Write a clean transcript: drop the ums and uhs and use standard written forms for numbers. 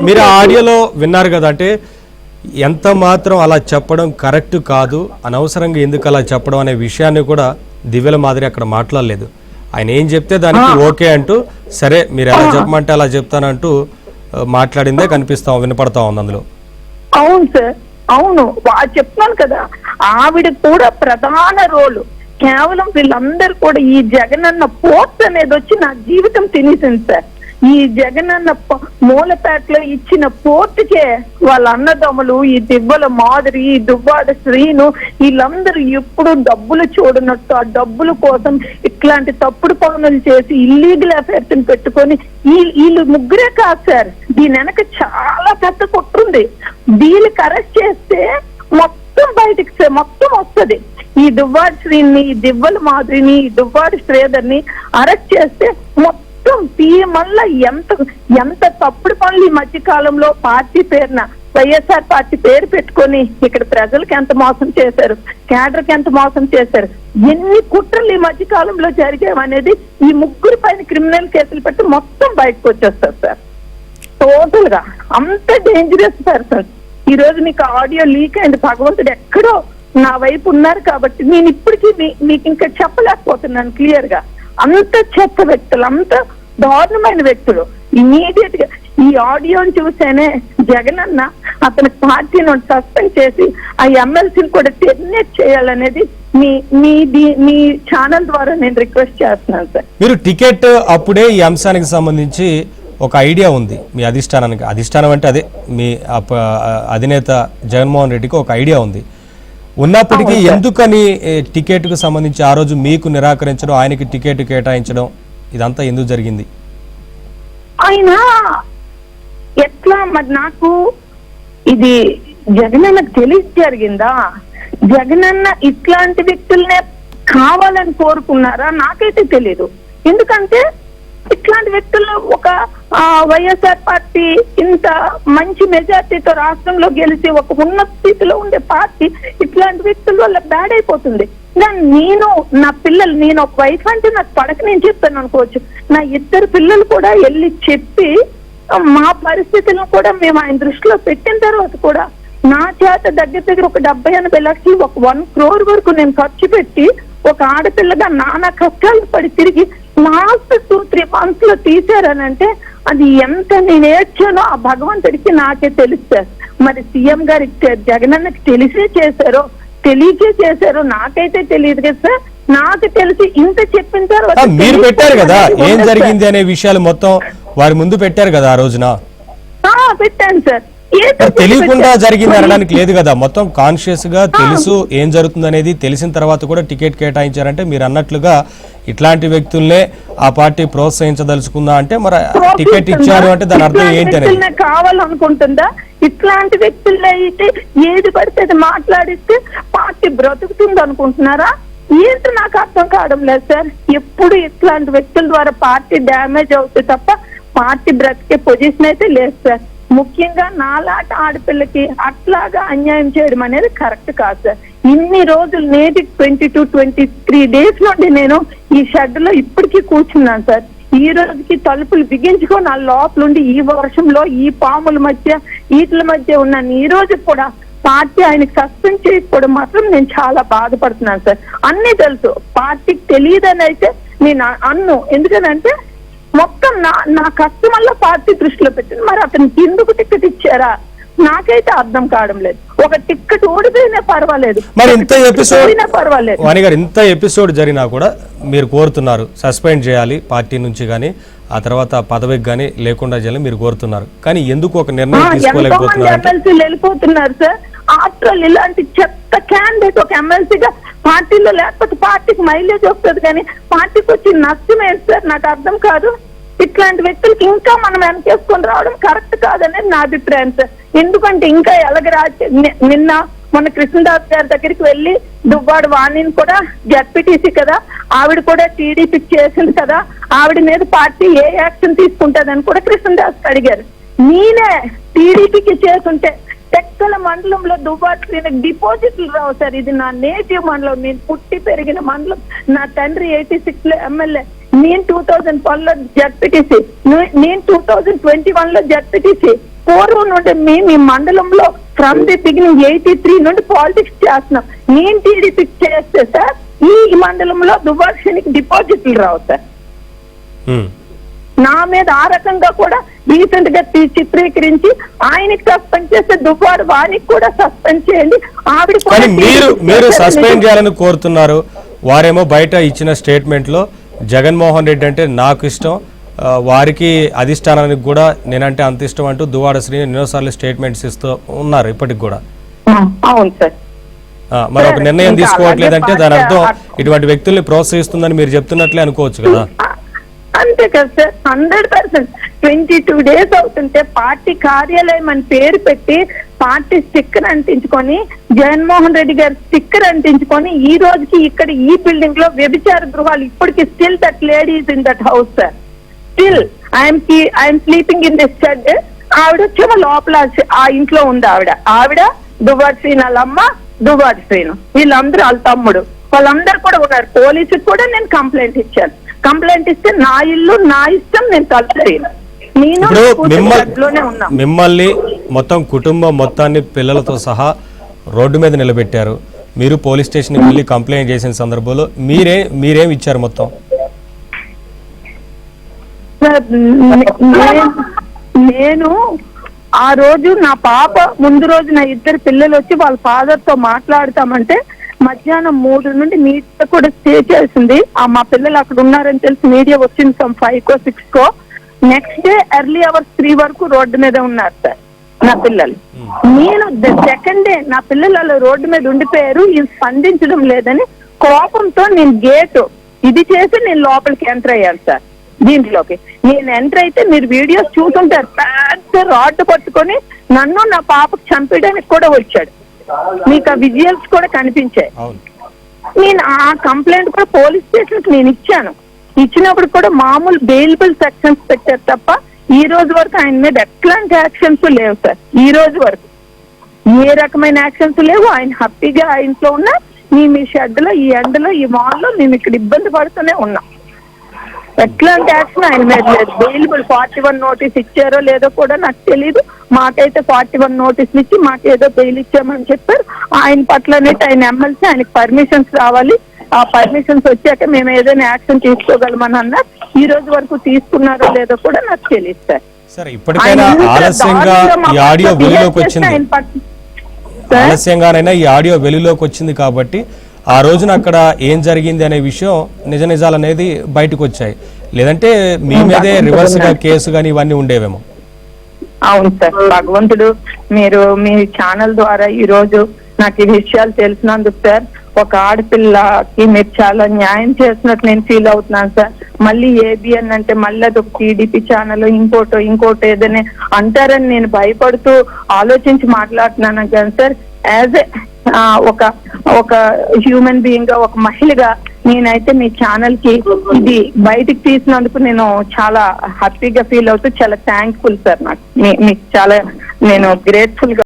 మీరు ఆడియోలో విన్నారు కదా, అంటే ఎంత మాత్రం అలా చెప్పడం కరెక్ట్ కాదు, అనవసరంగా ఎందుకు అలా చెప్పడం అనే విషయాన్ని కూడా దివ్యల మాదిరి అక్కడ మాట్లాడలేదు. ఆయన ఏం చెప్తే దానికి ఓకే అంటూ సరే మీరు ఎలా చెప్పమంటే అలా చెప్తానంటూ మాట్లాడిందే వినపడతా ఉంది అందులో. అవును సార్, అవును చెప్తున్నాను కదా, ఆవిడ కూడా ప్రధాన రోలు. కేవలం వీళ్ళందరూ కూడా ఈ జగనన్న పోస్ట్ అనేది వచ్చి నా జీవితం తినేసింది సార్. ఈ జగనన్న మూలపేటలో ఇచ్చిన పోర్టుకే వాళ్ళ అన్నదమ్ములు, ఈ దివ్వల మాదిరి, ఈ దువ్వాడ శ్రీను, వీళ్ళందరూ ఎప్పుడు డబ్బులు చూడనట్టు ఆ డబ్బుల కోసం ఇట్లాంటి తప్పుడు పనులు చేసి ఇల్లీగల్ అఫైర్స్ పెట్టుకొని వీళ్ళు ముగ్గురే కాదు సార్, దీని వెనక చాలా పెద్ద కుట్రుంది. వీళ్ళకి అరెస్ట్ చేస్తే మొత్తం బయటికి మొత్తం వస్తుంది. ఈ దువ్వాడ శ్రీని, ఈ దివ్వల మాదిరిని, ఈ దువ్వాడ శ్రీధర్ని అరెస్ట్ చేస్తే మొత్తం మళ్ళా ఎంత తప్పుడు పనులు ఈ మధ్య కాలంలో పార్టీ పేరున వైఎస్ఆర్ పార్టీ పేరు పెట్టుకొని ఇక్కడ ప్రజలకు ఎంత మోసం చేశారు, కేడర్కి ఎంత మోసం చేశారు, ఎన్ని కుట్రలు ఈ మధ్య కాలంలో జరిగాయనేది ఈ ముగ్గురు పైన క్రిమినల్ కేసులు పెట్టి మొత్తం బయటకు వచ్చేస్తారు సార్. టోటల్ గా అంత డేంజరస్ పర్సన్. ఈ రోజు మీకు ఆడియో లీక్ అయింది, భగవంతుడు ఎక్కడో నా వైపు ఉన్నారు కాబట్టి నేను ఇప్పటికీ మీకు ఇంకా చెప్పలేకపోతున్నాను క్లియర్ గా. అంత చెత్త వ్యక్తులు, అంత దారుణమైన వ్యక్తులు. ఇమీడియట్ గా ఈ ఆడియోని చూసేనే జగనన్న అతని పార్టీని సస్పెండ్ చేసి ఆ ఎమ్మెల్సీని కూడా టెర్మినేట్ చేయాలనేది మీ ఛానల్ ద్వారా నేను రిక్వెస్ట్ చేస్తున్నాను సార్. మీరు టికెట్ అప్పుడే ఈ అంశానికి సంబంధించి ఒక ఐడియా ఉంది మీ అధిష్టానానికి, అధిష్టానం అంటే అదే మీ అధినేత జగన్మోహన్ రెడ్డికి ఒక ఐడియా ఉంది. ఉన్నప్పటికీ ఎందుకని టికెట్ కు సంబంధించి ఆ రోజు మీకు నిరాకరించడం, ఆయనకి టికెట్ కేటాయించడం, ఇదంతా ఎందుకు జరిగింది? ఆయన ఎట్లా మరి నాకు ఇది జగనన్నకు తెలిసి జరిగిందా, జగనన్న ఇట్లాంటి వ్యక్తులనే కావాలని కోరుకున్నారా నాకైతే తెలీదు. ఎందుకంటే ఇట్లాంటి వ్యక్తులు ఒక వైఎస్ఆర్ పార్టీ ఇంత మంచి మెజార్టీతో రాష్ట్రంలో గెలిచి ఒక ఉన్నత స్థితిలో ఉండే పార్టీ ఇట్లాంటి వ్యక్తుల వల్ల బ్యాడ్ అయిపోతుంది. నేను నా పిల్లలు, నేను ఒక వైఫ్ అంటే నాకు పడక నేను చెప్తాను అనుకోవచ్చు, నా ఇద్దరు పిల్లలు కూడా వెళ్ళి చెప్పి మా పరిస్థితులను కూడా మేము ఆయన దృష్టిలో పెట్టిన తర్వాత కూడా నా చేత దగ్గర ఒక 70-80 లక్షలు, ఒక 1 crore వరకు నేను ఖర్చు పెట్టి ఒక ఆడపిల్లగా నానా కష్టాలు పడి తిరిగి లాస్ట్ 2-3 months లో తీశారనంటే అది ఎంత నేను ఏడ్చానో ఆ భగవంతుడికి నాకే తెలుస్తారు. మరి సీఎం గారికి జగనన్నకి తెలిసే చేశారో తెలియకే చేశారో నాకైతే తెలియదు కదా సార్. నాకు తెలిసి ఇంత చెప్పిన తర్వాత మీరు పెట్టారు కదా ఏం జరిగింది అనే విషయాలు మొత్తం వారి ముందు పెట్టారు కదా ఆ రోజున. పెట్టాను సార్. తెలియకుండా జరిగింది అనడానికి లేదు కదా, మొత్తం కాన్షియస్ గా తెలుసు ఏం జరుగుతుంది అనేది తెలిసిన తర్వాత కూడా టికెట్ కేటాయించారంటే మీరు అన్నట్లుగా ఇట్లాంటి వ్యక్తుల్నే ఆ పార్టీ ప్రోత్సహించదలుచుకుందా అంటే మరి టికెట్ ఇచ్చారు అంటే దాని అర్థం ఏంటి అనేది కావాలనుకుంటుందా? ఇట్లాంటి వ్యక్తుల్లో అయితే ఏది పడితే అది మాట్లాడిస్తే పార్టీ బ్రతుకుతుంది అనుకుంటున్నారా? ఏంటి నాకు అర్థం కావడం లేదు సార్. ఎప్పుడు ఇట్లాంటి వ్యక్తుల ద్వారా పార్టీ డ్యామేజ్ అవుతుంది తప్ప పార్టీ బ్రతికే పొజిషన్ అయితే లేదు సార్. ముఖ్యంగా నాలాట ఆడపిల్లకి అట్లాగా అన్యాయం చేయడం అనేది కరెక్ట్ కాదు సార్. ఇన్ని రోజులు నేటి 22-23 days నుండి నేను ఈ షెడ్ లో ఇప్పటికీ కూర్చున్నాను సార్. ఈ రోజుకి తలుపులు బిగించుకొని ఆ లోపలుండి ఈ వర్షంలో ఈ పాముల మధ్య వీటిల మధ్య ఉన్నాను. ఈ రోజు కూడా పార్టీ ఆయనకి సస్పెండ్ చేయకపోవడం మాత్రం నేను చాలా బాధపడుతున్నాను సార్. అన్ని తెలుసు, పార్టీకి తెలియదని అయితే నేను అన్ను. ఎందుకనంటే మొత్తం నా కష్టం వల్ల పార్టీ దృష్టిలో పెట్టింది. మరి అతనికి ఎందుకు టికెట్ ఇచ్చారా నాకైతే అర్థం కావడం లేదు. ఒక టికెట్ ఓడిపోయినా పర్వాలేదు, మరి ఇంత ఎపిసోడ్ పర్వాలేదు. వాణి గారు ఇంత ఎపిసోడ్ జరిగినా కూడా మీరు కోరుతున్నారు సస్పెండ్ చేయాలి పార్టీ నుంచి కానీ ఆ తర్వాత పదవికి కానీ లేకుండా చేయాలని మీరు కోరుతున్నారు. కానీ ఎందుకు ఒక నిర్ణయం తీసుకోలేకపోతున్నారు? ఎమ్మెల్సీలు వెళ్ళిపోతున్నారు సార్. ఆఫ్టర్ ఆల్ ఇలాంటి చెత్త క్యాండిడేట్ ఒక ఎమ్మెల్సీగా పార్టీలో లేకపోతే పార్టీకి మైలేజ్ వస్తుంది కానీ పార్టీకి వచ్చి నష్టం ఏంటి సార్ నాకు అర్థం కాదు. ఇట్లాంటి వ్యక్తులకి ఇంకా మనం వెనకేసుకొని రావడం కరెక్ట్ కాదనేది నా అభిప్రాయం సార్. ఎందుకంటే ఇంకా నిన్న మన కృష్ణదాస్ గారి దగ్గరికి వెళ్ళి దువ్వాడు వాణిని కూడా జడ్పీటీసీ కదా, ఆవిడ కూడా టీడీపీకి చేసింది కదా, ఆవిడ మీద పార్టీ ఏ యాక్షన్ తీసుకుంటుందని కూడా కృష్ణదాస్ అడిగారు. నేనే టీడీపీకి చేసుంటే టెక్ అసలు మండలంలో దువ్వాడ డిపాజిట్లు రావు సార్. ఇది నా నేటివ్ మండలం, నేను పుట్టి పెరిగిన మండలం. నా తండ్రి 86 లో ఎమ్మెల్యే, నేను 2012 లో జడ్పీటీసీ, నేను 2021 లో జడ్పీటీసీ. పూర్వం నుండి మేము ఈ మండలంలో ఫ్రమ్ ది బిగినింగ్ 83 నుండి పాలిటిక్స్ చేస్తున్నాం. నేను టీడీపీ చేస్తే సార్ ఈ మండలంలో దువ్వాడ డిపాజిట్లు రావు సార్. నా మీద ఆ రకంగా కూడా రీసెంట్ గా చిత్రీకరించి ఆయనకి సస్పెండ్ చేస్తే దువ్వాడ వారికి కూడా సస్పెండ్ చేయండి. ఆవిడ కానీ మీరు సస్పెండ్ చేయాలని కోరుతున్నారు. వారేమో బయట ఇచ్చిన స్టేట్మెంట్ లో జగన్మోహన్ రెడ్డి అంటే నాకు ఇష్టం, వారికి అధిష్టానానికి కూడా నేనంటే అంత ఇష్టం అంటూ దువ్వాడ శ్రీ ఎన్నోసార్లు స్టేట్మెంట్స్ ఇస్తూ ఉన్నారు ఇప్పటికి కూడా. అవును సార్. మరి ఒక నిర్ణయం తీసుకోవట్లేదంటే దాని అర్థం ఇటువంటి వ్యక్తుల్ని ప్రోత్సహిస్తుందని మీరు చెప్తున్నట్లే అనుకోవచ్చు కదా. అంతే కదా సార్, 100%. 22 days అవుతుంటే పార్టీ కార్యాలయం అని పేరు పెట్టి పార్టీ స్టిక్కర్ అంటించుకొని, జగన్మోహన్ రెడ్డి గారి స్టిక్కర్ అంటించుకొని ఈ రోజుకి ఇక్కడ ఈ బిల్డింగ్ లో వ్యభిచార గృహాలు ఇప్పటికి still that ladies in that house sir. Still I'm sleeping in this shed. ఆవిడ వచ్చేమో లోపల ఆ ఇంట్లో ఉంది. ఆవిడ దువ్వాడ శ్రీను వాళ్ళ అమ్మ, దువ్వాడ శ్రీను వీళ్ళందరూ వాళ్ళ తమ్ముడు వాళ్ళందరూ కూడా ఉన్నారు. పోలీసుకు కూడా నేను కంప్లైంట్ ఇచ్చాను. కంప్లైంట్ ఇస్తే నా ఇల్లు నా ఇష్టం, నేను తలసేను. మిమ్మల్ని మొత్తం కుటుంబం మొత్తాన్ని పిల్లలతో సహా రోడ్డు మీద నిలబెట్టారు. మీరు పోలీస్ స్టేషన్కి వెళ్ళి కంప్లైంట్ చేసిన సందర్భంలో మీరేం ఇచ్చారు మొత్తం? నేను ఆ రోజు నా పాప ముందు రోజు నా ఇద్దరు పిల్లలు వచ్చి వాళ్ళ ఫాదర్ తో మాట్లాడతామంటే మధ్యాహ్నం 3 నుండి మీడియా కూడా స్టే చేసింది. మా పిల్లలు అక్కడ ఉన్నారని తెలిసి మీడియా వచ్చింది 5కో 6కో. నెక్స్ట్ డే ఎర్లీ అవర్స్ 3 వరకు రోడ్డు మీద ఉన్నారు సార్ నా పిల్లలు. నేను సెకండ్ డే నా పిల్లలు అలా రోడ్డు మీద ఉండిపోయారు, ఇది స్పందించడం లేదని కోపంతో నేను గేటు ఇది చేసి నేను లోపలికి ఎంటర్ అయ్యాను సార్. దీంట్లోకి నేను ఎంటర్ అయితే మీరు వీడియోస్ చూసుంటారు, పెద్ద రాడ్ పట్టుకొని నన్ను నా పాపకు చంపేయడానికి కూడా వచ్చాడు. మీకు ఆ విజువల్స్ కూడా కనిపించాయి. నేను ఆ కంప్లైంట్ కూడా పోలీస్ స్టేషన్ కి నేను ఇచ్చాను. ఇచ్చినప్పుడు కూడా మామూలు బెయిలబుల్ సెక్షన్స్ పెట్టారు తప్ప ఈ రోజు వరకు ఆయన మీద ఎట్లాంటి యాక్షన్స్ లేవు సార్. ఈ రోజు వరకు ఏ రకమైన యాక్షన్స్ లేవు. ఆయన హ్యాపీగా ఆ ఇంట్లో ఉన్నా, మీ షెడ్ లో ఈ ఎండలో ఈ మాల్లో నేను ఇక్కడ ఇబ్బంది పడుతూనే ఉన్నా. ఎట్లాంటి యాక్షన్ ఆయన మీద లేదు. బెయిలబుల్ 41 నోటీస్ ఇచ్చారో లేదో కూడా నాకు తెలీదు. మాకైతే 41 నోటీసులు ఇచ్చి మాకేదో బెయిల్ ఇచ్చామని చెప్పారు. ఆయన పట్లనైతే ఆయన ఎమ్మెల్సీ, ఆయనకి పర్మిషన్స్ రావాలి. ఆ పర్మిషన్స్ వచ్చాక మేము ఏదైనా యాక్షన్ తీసుకోగలమని అన్నారు. ఈ రోజు వరకు తీసుకున్నారో లేదో కూడా నాకు తెలియదు సార్. ఇప్పటికైనా ఆలస్యంగా ఈ ఆడియో వెలుగులోకి వచ్చింది, ఆలస్యంగానైనా ఈ ఆడియో వెలుగులోకి వచ్చింది కాబట్టి ఆ రోజున అక్కడ ఏం జరిగింది అనే విషయం నిజాలు అనేది బయటకు వచ్చాయి. లేదంటే మీ మీదే రివర్స్ గా కేసు కానీ ఇవన్నీ ఉండేవేమో. అవును సార్, భగవంతుడు మీరు మీ ఛానల్ ద్వారా ఈ రోజు నాకు ఈ విషయాలు తెలిసినందుకు సార్, ఒక ఆడపిల్లకి మీరు చాలా న్యాయం చేసినట్టు నేను ఫీల్ అవుతున్నాను సార్. మళ్ళీ ఏబిఎన్ అంటే మళ్ళీ అది ఒక టీడీపీ ఛానల్ ఇంకోటి ఏదైనా అంటారని నేను భయపడుతూ ఆలోచించి మాట్లాడుతున్నాను కానీ సార్, యాజ్ ఏ ఒక హ్యూమన్ బీయింగ్ గా, ఒక మహిళగా నేనైతే మీ ఛానల్ కి ఇది బయటికి తీసినందుకు నేను చాలా హ్యాపీగా ఫీల్ అవుతూ చాలా థ్యాంక్ఫుల్ సార్. నాకు మీకు చాలా నేను గ్రేట్ఫుల్ గా